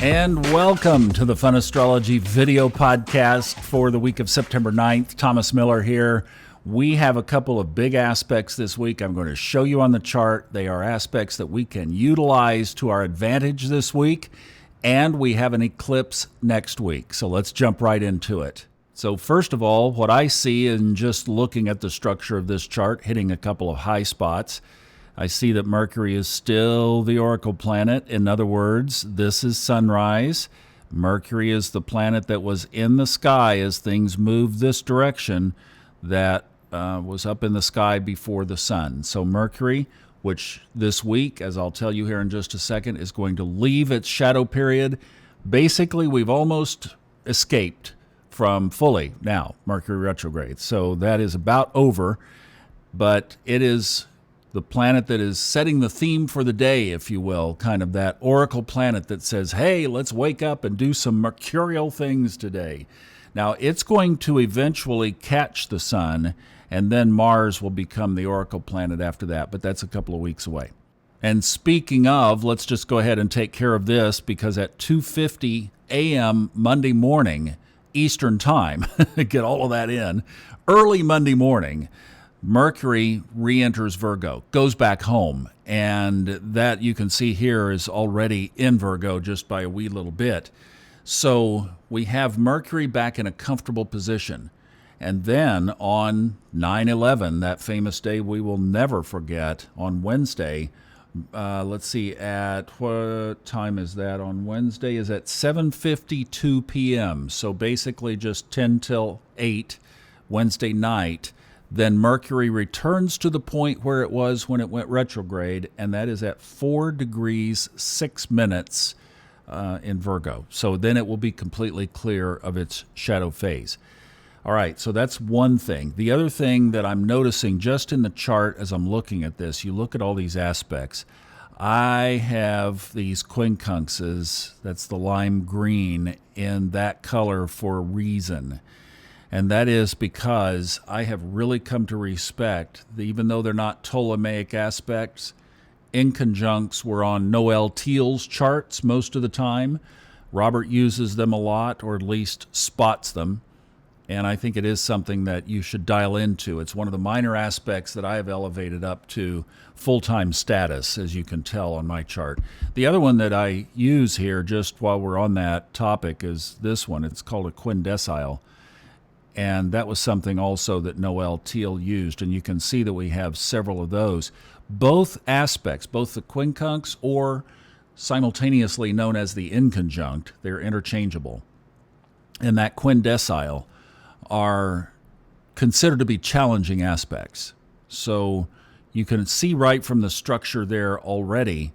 And welcome to the Fun Astrology video podcast for the week of September 9th. Thomas Miller here. We have a couple of big aspects this week. I'm going to show you on the chart. They are aspects that we can utilize to our advantage this week. And we have an eclipse next week. So let's jump right into it. So first of all, what I see in just looking at the structure of this chart, hitting a couple of high spots, I see that Mercury is still the oracle planet. In other words, this is sunrise. Mercury is the planet that was in the sky as things moved this direction, that was up in the sky before the sun. So Mercury, which this week, as I'll tell you here in just a second, is going to leave its shadow period. Basically, we've almost escaped from fully now Mercury retrograde. So that is about over, but it is the planet that is setting the theme for the day, if you will, kind of that oracle planet that says, hey, let's wake up and do some mercurial things today. Now, it's going to eventually catch the sun, and then Mars will become the oracle planet after that, but that's a couple of weeks away. And speaking of, let's just go ahead and take care of this, because at 2:50 a.m. Monday morning, Eastern Time, get all of that in, early Monday morning, Mercury re-enters Virgo, goes back home, and that you can see here is already in Virgo just by a wee little bit. So we have Mercury back in a comfortable position. And then on 9/11, that famous day we will never forget, on Wednesday, let's see, at what time is that on Wednesday? Is at 7:52 p.m. So basically just 10 till 8 Wednesday night. Then Mercury returns to the point where it was when it went retrograde, and that is at 4 degrees 6 minutes in Virgo. So then it will be completely clear of its shadow phase. All right, so that's one thing. The other thing that I'm noticing just in the chart as I'm looking at this, you look at all these aspects. I have these quincunxes, that's the lime green, in that color for a reason. And that is because I have really come to respect, even though they're not Ptolemaic aspects, inconjuncts were on Noel Teal's charts most of the time. Robert uses them a lot, or at least spots them. And I think it is something that you should dial into. It's one of the minor aspects that I have elevated up to full-time status, as you can tell on my chart. The other one that I use here, just while we're on that topic, is this one. It's called a quindecile. And that was something also that Noel Teal used. And you can see that we have several of those. Both aspects, both the quincunx or simultaneously known as the inconjunct, they're interchangeable. And that quindecile are considered to be challenging aspects. So you can see right from the structure there already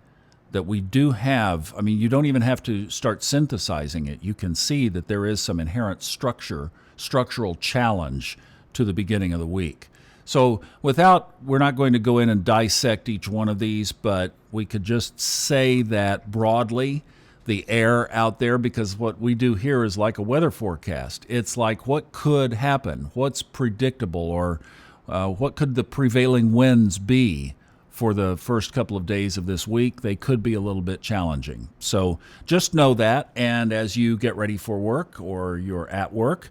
that we do have, I mean, you don't even have to start synthesizing it. You can see that there is some inherent structural challenge to the beginning of the week. So we're not going to go in and dissect each one of these, but we could just say that broadly, the air out there, because what we do here is like a weather forecast. It's like what could happen, what's predictable, or what could the prevailing winds be for the first couple of days of this week. They could be a little bit challenging. So just know that, and as you get ready for work or you're at work,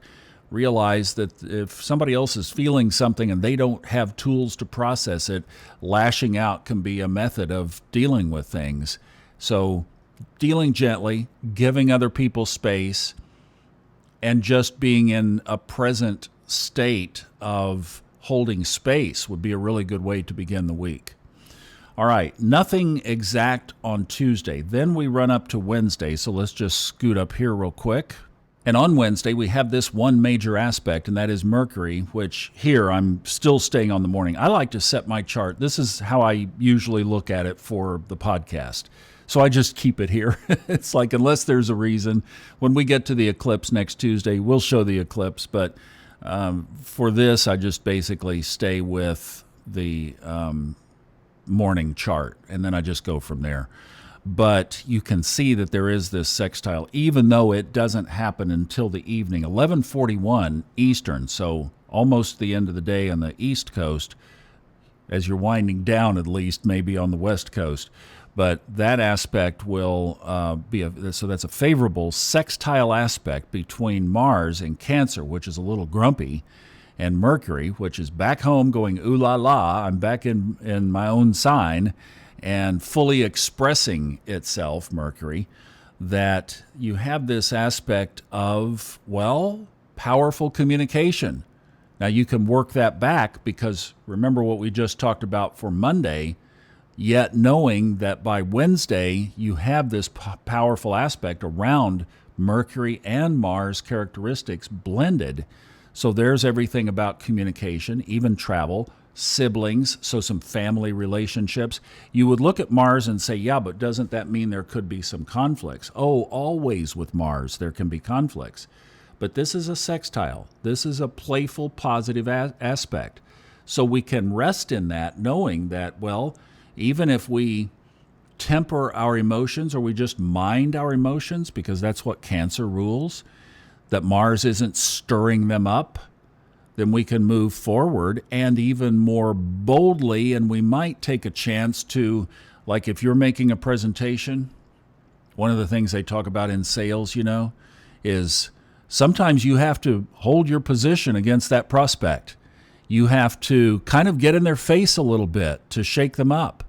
realize that if somebody else is feeling something and they don't have tools to process it, lashing out can be a method of dealing with things. So dealing gently, giving other people space, and just being in a present state of holding space would be a really good way to begin the week. All right, nothing exact on Tuesday. Then we run up to Wednesday, so let's just scoot up here real quick. And on Wednesday, we have this one major aspect, and that is Mercury, which here I'm still staying on the morning. I like to set my chart. This is how I usually look at it for the podcast. So I just keep it here. It's like, unless there's a reason, when we get to the eclipse next Tuesday, we'll show the eclipse. But for this, I just basically stay with the morning chart, and then I just go from there. But you can see that there is this sextile, even though it doesn't happen until the evening, 11:41 Eastern, so almost the end of the day on the East Coast, as you're winding down at least, maybe on the West Coast. But that aspect will so that's a favorable sextile aspect between Mars in Cancer, which is a little grumpy, and Mercury, which is back home going, ooh la la, I'm back in my own sign and fully expressing itself, Mercury, that you have this aspect of, well, powerful communication. Now you can work that back because remember what we just talked about for Monday, yet knowing that by Wednesday you have this powerful aspect around Mercury and Mars characteristics blended. So there's everything about communication, even travel, siblings, so some family relationships. You would look at Mars and say, yeah, but doesn't that mean there could be some conflicts? Oh, always with Mars there can be conflicts. But this is a sextile. This is a playful, positive aspect. So we can rest in that, knowing that, well, even if we temper our emotions or we just mind our emotions, because that's what Cancer rules, that Mars isn't stirring them up, then we can move forward and even more boldly, and we might take a chance to, like if you're making a presentation, one of the things they talk about in sales, is sometimes you have to hold your position against that prospect. You have to kind of get in their face a little bit to shake them up,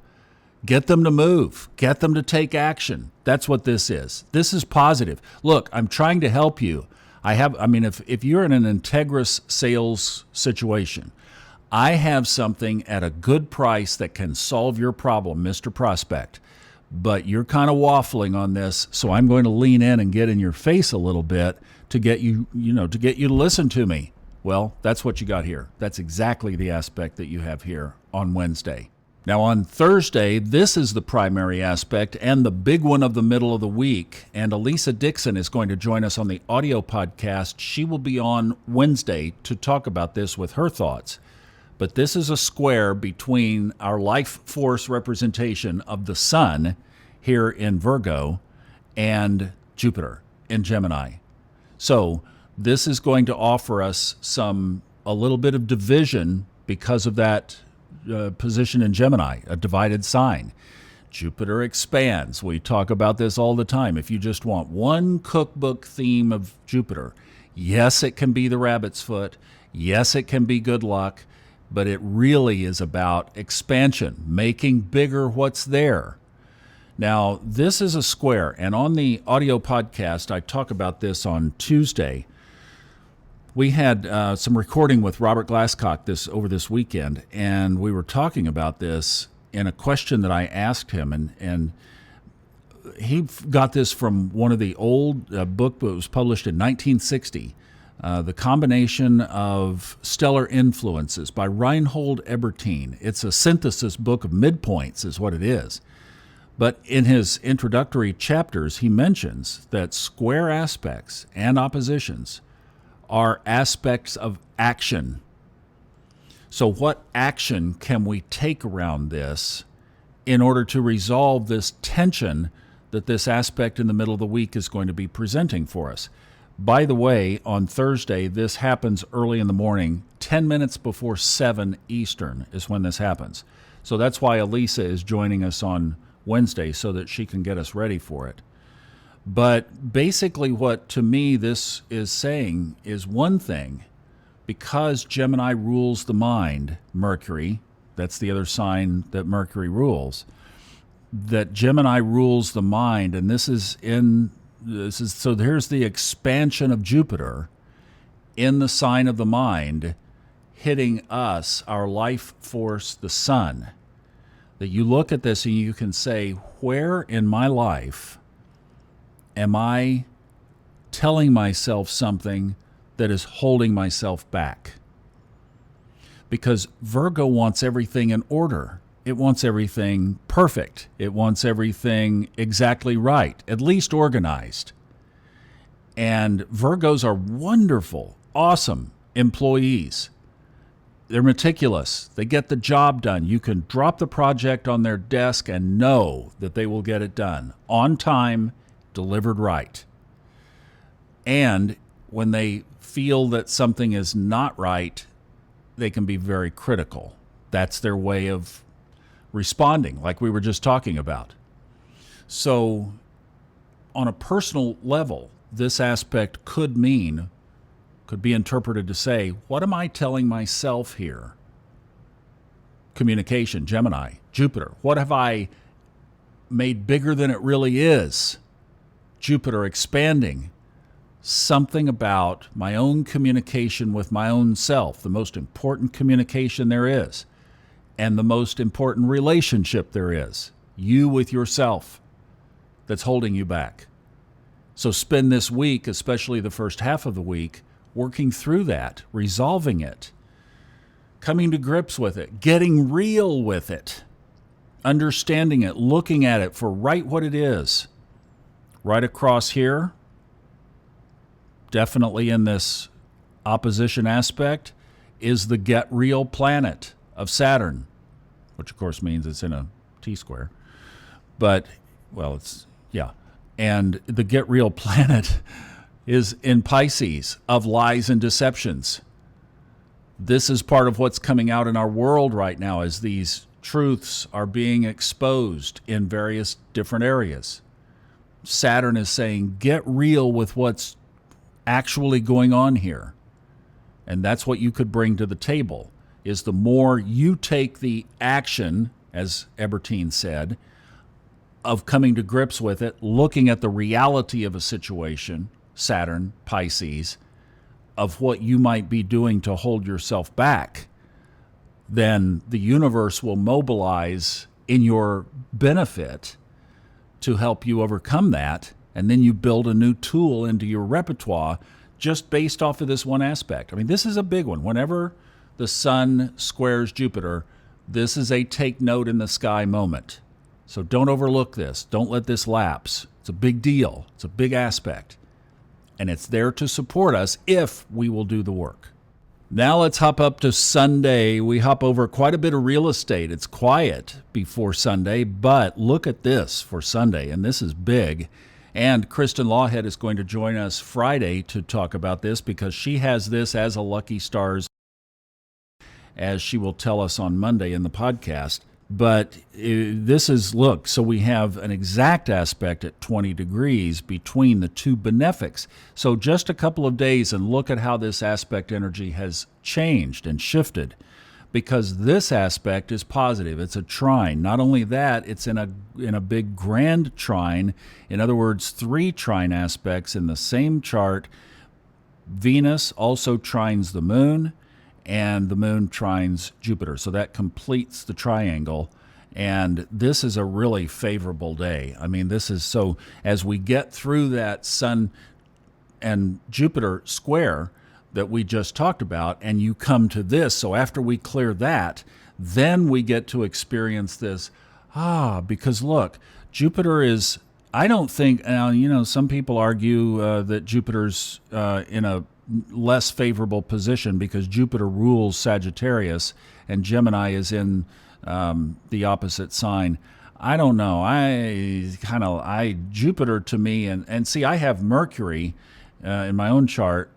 get them to move, get them to take action. That's what this is. This is positive. Look, I'm trying to help you. If you're in an integrous sales situation, I have something at a good price that can solve your problem, Mr. Prospect. But you're kind of waffling on this, so I'm going to lean in and get in your face a little bit to get you, to get you to listen to me. Well, that's what you got here. That's exactly the aspect that you have here on Wednesday. Now on Thursday, this is the primary aspect and the big one of the middle of the week. And Elisa Dixon is going to join us on the audio podcast. She will be on Wednesday to talk about this with her thoughts. But this is a square between our life force representation of the sun here in Virgo and Jupiter in Gemini. So this is going to offer us a little bit of division because of that position in Gemini, a divided sign. Jupiter expands. We talk about this all the time. If you just want one cookbook theme of Jupiter, yes, it can be the rabbit's foot. Yes, it can be good luck, but it really is about expansion, making bigger what's there. Now, this is a square, and on the audio podcast, I talk about this on Tuesday. We had some recording with Robert Glasscock over this weekend, and we were talking about this in a question that I asked him, and he got this from one of the old book that was published in 1960, The Combination of Stellar Influences by Reinhold Ebertin. It's a synthesis book of midpoints is what it is. But in his introductory chapters, he mentions that square aspects and oppositions are aspects of action. So what action can we take around this in order to resolve this tension that this aspect in the middle of the week is going to be presenting for us? By the way, on Thursday, this happens early in the morning, 10 minutes before 7 Eastern is when this happens. So that's why Elisa is joining us on Wednesday so that she can get us ready for it. But basically what, to me, this is saying is one thing. Because Gemini rules the mind, Mercury, that's the other sign that Mercury rules, that Gemini rules the mind, and so here's the expansion of Jupiter in the sign of the mind, hitting us, our life force, the sun. That you look at this and you can say, where in my life am I telling myself something that is holding myself back? Because Virgo wants everything in order. It wants everything perfect. It wants everything exactly right, at least organized. And Virgos are wonderful, awesome employees. They're meticulous. They get the job done. You can drop the project on their desk and know that they will get it done on time, delivered right. And when they feel that something is not right, they can be very critical. That's their way of responding, like we were just talking about. So on a personal level, this aspect could be interpreted to say, what am I telling myself here? Communication, Gemini, Jupiter. What have I made bigger than it really is? Jupiter expanding. Something about my own communication with my own self, the most important communication there is, and the most important relationship there is, you with yourself, that's holding you back. So spend this week, especially the first half of the week, working through that, resolving it, coming to grips with it, getting real with it, understanding it, looking at it for right what it is. Right across here, definitely in this opposition aspect, is the get real planet of Saturn, which of course means it's in a T-square. But, well, and the get real planet is in Pisces, of lies and deceptions. This is part of what's coming out in our world right now as these truths are being exposed in various different areas. Saturn is saying, get real with what's actually going on here. And that's what you could bring to the table, is the more you take the action, as Ebertine said, of coming to grips with it, looking at the reality of a situation, Saturn, Pisces, of what you might be doing to hold yourself back, then the universe will mobilize in your benefit to help you overcome that. And then you build a new tool into your repertoire just based off of this one aspect. I mean, this is a big one. Whenever the sun squares Jupiter, this is a take note in the sky moment. So don't overlook this. Don't let this lapse. It's a big deal. It's a big aspect. And it's there to support us if we will do the work. Now let's hop up to Sunday. We hop over quite a bit of real estate. It's quiet before Sunday, but look at this for Sunday, and this is big. And Kristin Lawhead is going to join us Friday to talk about this because she has this as a lucky stars, as she will tell us on Monday in the podcast. But this is, look, so we have an exact aspect at 20 degrees between the two benefics. So just a couple of days and look at how this aspect energy has changed and shifted, because this aspect is positive. It's a trine. Not only that, it's in a big grand trine. In other words, 3 trine aspects in the same chart. Venus also trines the moon, and the moon trines Jupiter. So that completes the triangle. And this is a really favorable day. I mean, this is so, as we get through that Sun and Jupiter square that we just talked about, and you come to this, so after we clear that, then we get to experience this, because look, Jupiter is, I don't think, some people argue that Jupiter's in a less favorable position because Jupiter rules Sagittarius and Gemini is in the opposite sign. I don't know. Jupiter to me, and see, I have Mercury in my own chart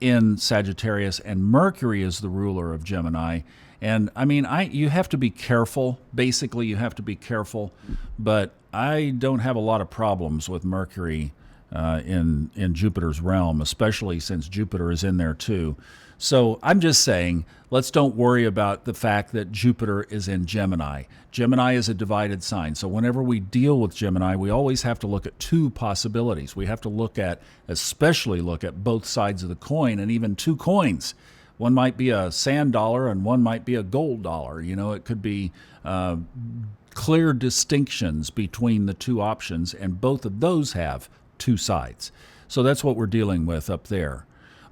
in Sagittarius, and Mercury is the ruler of Gemini. And I mean, you have to be careful. Basically, you have to be careful. But I don't have a lot of problems with Mercury in Jupiter's realm, especially since Jupiter is in there too. So I'm just saying, let's don't worry about the fact that Jupiter is in Gemini. Gemini is a divided sign. So whenever we deal with Gemini, we always have to look at 2 possibilities. We have to especially look at both sides of the coin, and even 2 coins. One might be a sand dollar and one might be a gold dollar. It could be clear distinctions between the 2 options, and both of those have 2 sides. So that's what we're dealing with up there.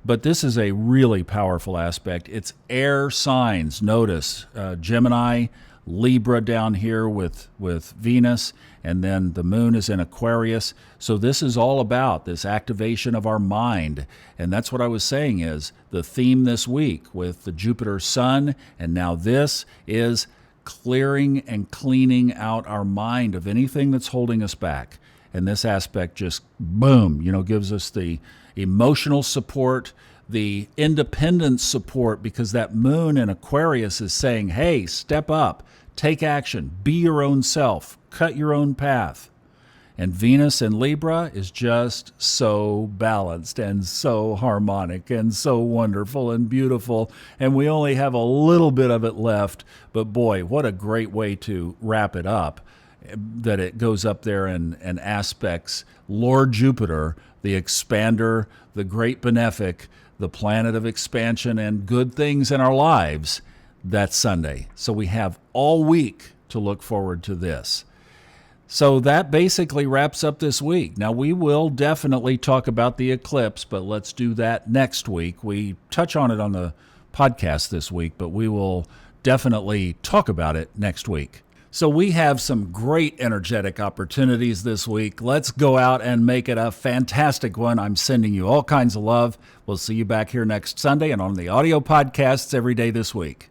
But this is a really powerful aspect. It's air signs. Notice Gemini, Libra down here with Venus, and then the moon is in Aquarius. So this is all about this activation of our mind. And that's what I was saying is the theme this week with the Jupiter Sun, and now this is clearing and cleaning out our mind of anything that's holding us back. And this aspect just, boom, gives us the emotional support, the independent support, because that moon in Aquarius is saying, hey, step up, take action, be your own self, cut your own path. And Venus in Libra is just so balanced and so harmonic and so wonderful and beautiful. And we only have a little bit of it left. But boy, what a great way to wrap it up, that it goes up there and aspects Lord Jupiter, the expander, the great benefic, the planet of expansion and good things in our lives. That's Sunday. So we have all week to look forward to this. So that basically wraps up this week. Now, we will definitely talk about the eclipse, but let's do that next week. We touch on it on the podcast this week, but we will definitely talk about it next week. So we have some great energetic opportunities this week. Let's go out and make it a fantastic one. I'm sending you all kinds of love. We'll see you back here next Sunday and on the audio podcasts every day this week.